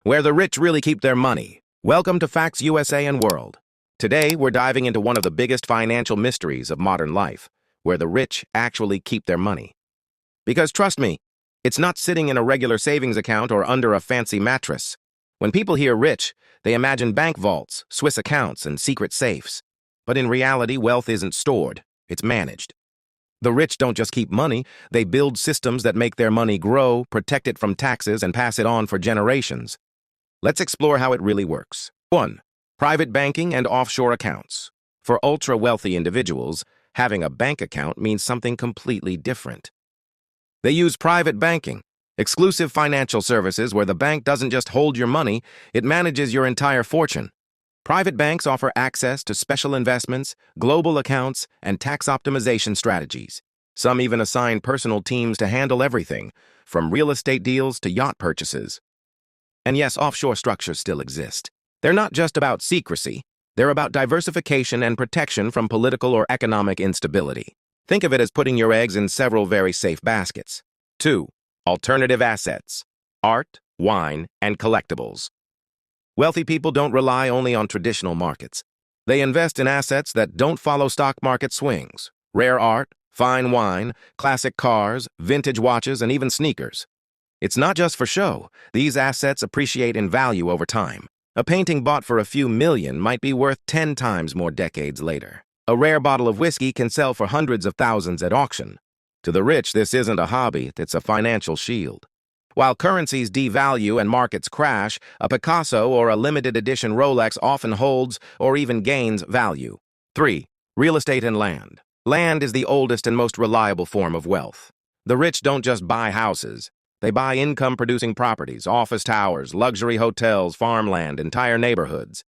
where the rich really keep their money. Welcome to Facts USA and World. Today, we're diving into one of the biggest financial mysteries of modern life, where the rich actually keep their money. Because trust me, it's not sitting in a regular savings account or under a fancy mattress. When people hear rich, they imagine bank vaults, Swiss accounts, and secret safes. But in reality, wealth isn't stored, it's managed. The rich don't just keep money, they build systems that make their money grow, protect it from taxes, and pass it on for generations. Let's explore how it really works. 1. Private banking and offshore accounts. For ultra-wealthy individuals, having a bank account means something completely different. They use private banking, exclusive financial services where the bank doesn't just hold your money, it manages your entire fortune. Private banks offer access to special investments, global accounts, and tax optimization strategies. Some even assign personal teams to handle everything, from real estate deals to yacht purchases. And yes, offshore structures still exist. They're not just about secrecy, they're about diversification and protection from political or economic instability. Think of it as putting your eggs in several very safe baskets. 2. Alternative assets. Art, wine, and collectibles. Wealthy people don't rely only on traditional markets. They invest in assets that don't follow stock market swings. Rare art, fine wine, classic cars, vintage watches, and even sneakers. It's not just for show. These assets appreciate in value over time. A painting bought for a few million might be worth 10 times more decades later. A rare bottle of whiskey can sell for hundreds of thousands at auction. To the rich, this isn't a hobby, it's a financial shield. While currencies devalue and markets crash, a Picasso or a limited edition Rolex often holds or even gains value. 3. Real estate and land. Land is the oldest and most reliable form of wealth. The rich don't just buy houses. They buy income-producing properties, office towers, luxury hotels, farmland, entire neighborhoods.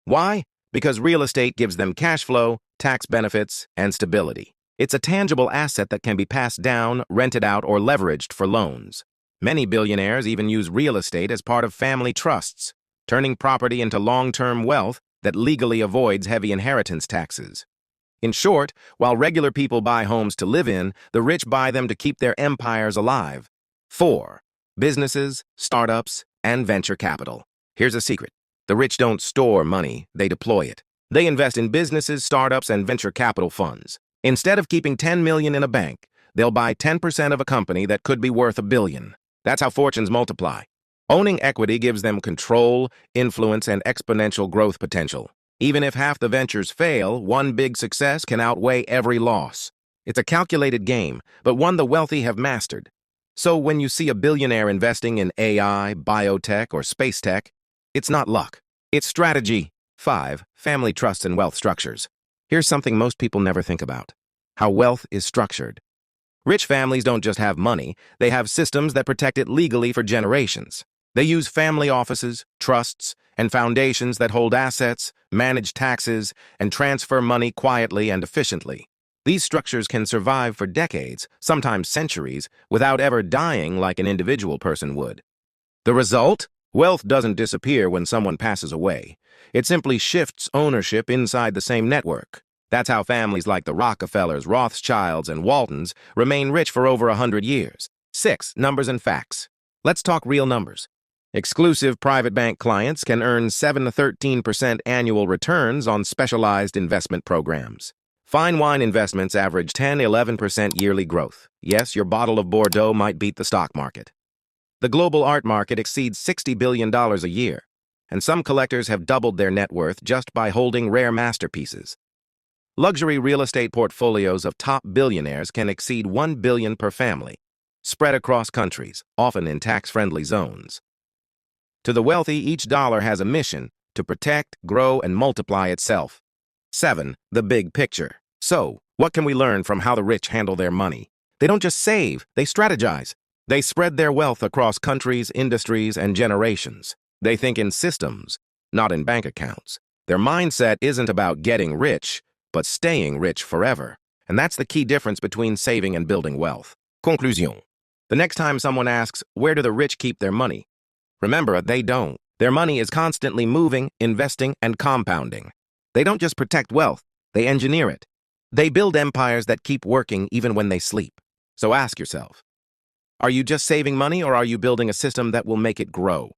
Why? Because real estate gives them cash flow, tax benefits, and stability. It's a tangible asset that can be passed down, rented out, or leveraged for loans. Many billionaires even use real estate as part of family trusts, turning property into long-term wealth that legally avoids heavy inheritance taxes. In short, while regular people buy homes to live in, the rich buy them to keep their empires alive. 4. Businesses, startups, and venture capital. Here's a secret. The rich don't store money, they deploy it. They invest in businesses, startups, and venture capital funds. Instead of keeping 10 million in a bank, they'll buy 10% of a company that could be worth $1 billion. That's how fortunes multiply. Owning equity gives them control, influence, and exponential growth potential. Even if half the ventures fail, one big success can outweigh every loss. It's a calculated game, but one the wealthy have mastered. So when you see a billionaire investing in AI, biotech, or space tech, it's not luck. It's strategy. 5. Family trusts and wealth structures. Here's something most people never think about: how wealth is structured. Rich families don't just have money, they have systems that protect it legally for generations. They use family offices, trusts, and foundations that hold assets, manage taxes, and transfer money quietly and efficiently. These structures can survive for decades, sometimes centuries, without ever dying like an individual person would. The result? Wealth doesn't disappear when someone passes away. It simply shifts ownership inside the same network. That's how families like the Rockefellers, Rothschilds, and Waltons remain rich for over 100 years. 6. Numbers and facts. Let's talk real numbers. Exclusive private bank clients can earn 7 to 13% annual returns on specialized investment programs. Fine wine investments average 10–11% yearly growth. Yes, your bottle of Bordeaux might beat the stock market. The global art market exceeds $60 billion a year, and some collectors have doubled their net worth just by holding rare masterpieces. Luxury real estate portfolios of top billionaires can exceed $1 billion per family, spread across countries, often in tax-friendly zones. To the wealthy, each dollar has a mission: to protect, grow, and multiply itself. 7. The big picture. So, what can we learn from how the rich handle their money? They don't just save, they strategize. They spread their wealth across countries, industries, and generations. They think in systems, not in bank accounts. Their mindset isn't about getting rich, but staying rich forever. And that's the key difference between saving and building wealth. Conclusion. The next time someone asks, where do the rich keep their money? Remember, they don't. Their money is constantly moving, investing, and compounding. They don't just protect wealth, they engineer it. They build empires that keep working even when they sleep. So ask yourself, are you just saving money, or are you building a system that will make it grow?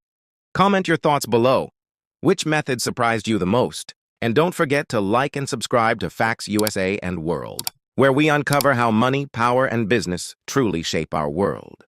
Comment your thoughts below. Which method surprised you the most? And don't forget to like and subscribe to Facts USA and World, where we uncover how money, power, and business truly shape our world.